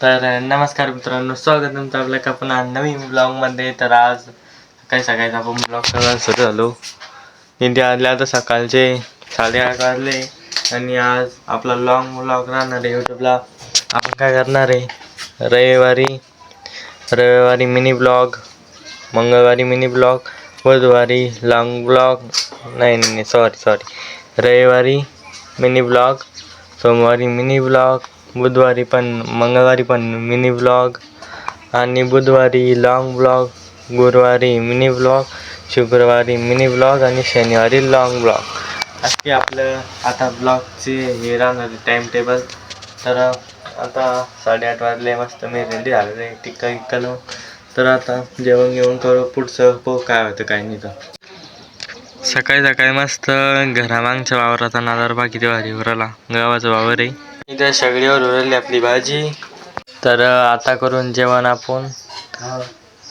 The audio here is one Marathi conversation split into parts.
तर नमस्कार मित्रांनो, स्वागत तुमचं आपल्या एका पुन्हा नवीन ब्लॉगमध्ये. तर आज सकाळी सकाळी आपण ब्लॉग करायला सुरू झालो. इथे आले आता सकाळचे 8:30 वाजले आणि आज आपला लॉंग ब्लॉग राहणार आहे. यूट्यूबला आपण काय करणार आहे, रविवारी मिनी ब्लॉग, मंगळवारी मिनी ब्लॉग, बुधवारी लॉंग ब्लॉग, नाही सॉरी रविवारी मिनी ब्लॉग, सोमवारी मिनी ब्लॉग, बुधवारी पण मंगळवारी पण मिनी ब्लॉग आणि बुधवारी लॉंग ब्लॉग, गुरुवारी मिनी ब्लॉग, शुक्रवारी मिनी ब्लॉग आणि शनिवारी लॉंग ब्लॉग. असे आपलं आता ब्लॉगचे हे राहणार टाईम टेबल. तर आता 8:30 वाजले, मस्त मी रेडी झालेलं आहे टिक्का इक्कालो. तर आता जेवण घेऊन करू, पुढचं पो काय होतं काय नाही. तर सकाळी मस्त घरामागच्या वावराचा नादार बाकी ते भारी उराला गावाचा वावर आहे. इथं सगळीवर उरली आपली भाजी. तर आता करून जेवण आपण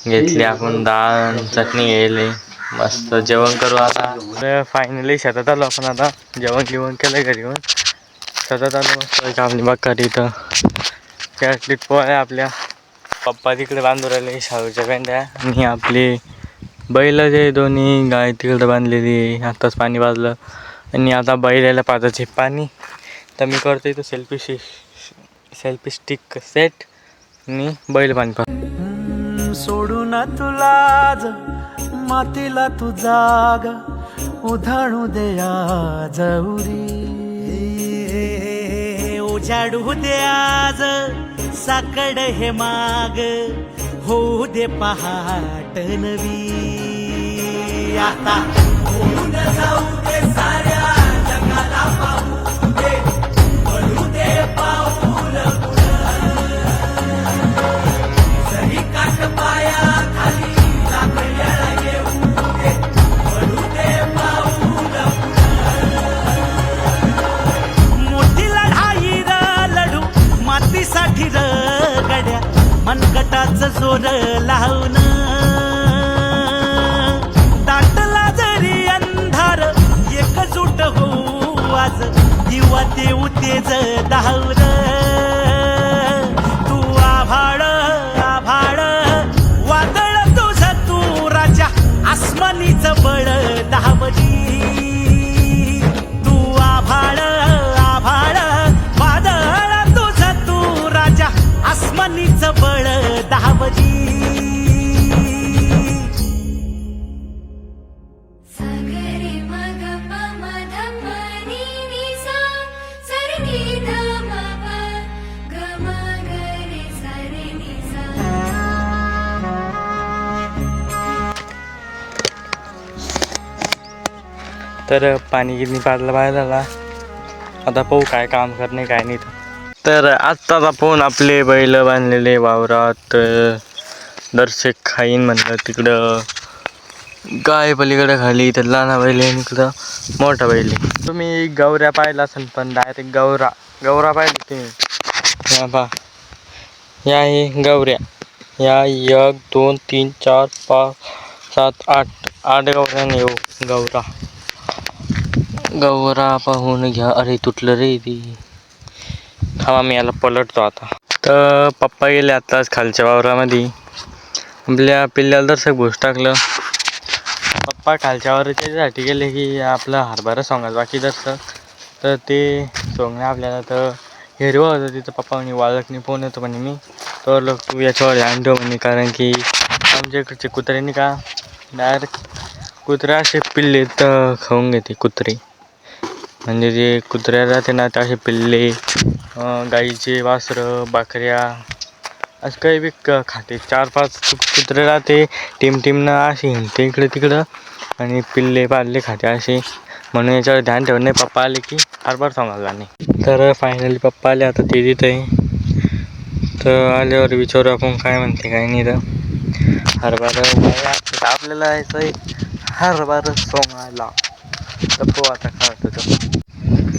घेतली, आपण डाळ चटणी घेतली, मस्त जेवण करू आता. तर फायनली शेतात आलो आपण. आता जेवण केलं घरी येऊन शेतात आलो. मस्त आपली बक्कारी इथं कॅटलीट पोळ्या, आपल्या पप्पा तिकडे बांधून राहिले शाळूच्या पेंड्या, आणि आपली बैल जे दोन्ही गाय तिकडे बांधलेली. आत्ताच पाणी वाजलं आणि आता बैलाला पाजायचे पाणी. तर मी करतो इथं सेल्फी स्टिक सेट आणि बैल पाणी कर सोडून तुला मातीला तू जाग उधाणू दे आज उजाडू दे आज साकड हे माग होऊ दे पहाट नवी. आता जाऊ दे साऱ्या जगाला पाहू दे, पडू दे पाऊल सही काट पाया खाली लाकड्याला येऊ दे, पडू दे पाऊल मोठी लढाई लढू मातीसाठी गड्या, मनगटाचं जोर लावून दाटला जरी अंधार एकजूट होऊ आज दिवा देऊ तेज धावर. तू आभाळ वादळ तुझं तू राजा आसमानीचं बळ दावली. तू आभाळ वादळ तुझं तू राजा आसमानीचं बळ दावली. तर पाणी किती पाजलं बाहेर झाला. आता पाहू काय काम करणे काय नाही. तर आत्ताच आपण आपले बैल बांधलेले वावरात दर्शक खाईन म्हणलं. तिकडं गाय पलीकडं खाली, तर लहान बैल आहे, इकडं मोठा बैल आहे. तुम्ही गौऱ्या पाहिला असेल, पण डायरेक्ट गौरा पाहिली तुम्ही. या पा या आहे गौऱ्या. या 1 2 3 4 5 7 8 गौऱ्याने येऊ. गौरा पाहून घ्या. अरे तुटलं रे ती. थांबा मी याला पलटतो आता. तर पप्पा गेले आत्ताच खालच्या वावरामध्ये. आपल्या पिल्ल्याला दर्शक भूस टाकलं. पप्पा खालच्या वावराच्यासाठी गेले की आपलं हरभरा सोंगायचं बाकी दर्शक. तर ते सोंगणे आपल्याला तर हिरवं होतं तिथं. पप्पा म्हणे वाळकणी पोहून येतो म्हणे मी. तर लोक तू याच्यावर ध्यान ठेव म्हणे, कारण की आमच्या इकडचे कुत्र्यांनी का डायरेक्ट कुत्रे असे पिल्ले तर खाऊन घेते कुत्रे. म्हणजे जे कुत्र्या राहते ना ते असे पिल्ले, गाईचे वासरं, बकऱ्या असं काही बी खाते. 4-5 कुत्रे राहते टीमनं असे हिंडते इकडे तिकडं आणि पिल्ले पाल्ले खाते असे. म्हणून याच्यावर ध्यान ठेवून नाही. पप्पा आले की हरभरा सांगायला नाही. तर फायनली पप्पा आले आता ते तिथं आहे. तर आल्यावर विचारू आपण काय म्हणते काय नाही. तर हरभरा आपल्याला यायचं आहे हरभरा सोंगायला. तर पो आता काय होतं.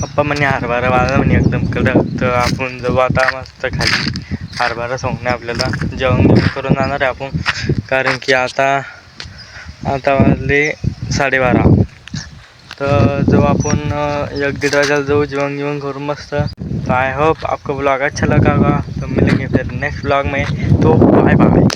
पप्पा म्हणे हरभरा वाळला म्हणे एकदम कडक. तर आपण जाऊ आता मस्त खाली हरभरा सोंगणे. आपल्याला जेवण करून जाणार आहे आपण, कारण की आता वाजले 12:30. तर जो अपन 1-1.5 बजे जाओ जीवन करूँ मस्त। तो आई होप आपको ब्लॉग अच्छा लगा होगा। तो मिलेंगे मिलेंगे फिर नेक्स्ट ब्लॉग में। तो बाय बाय।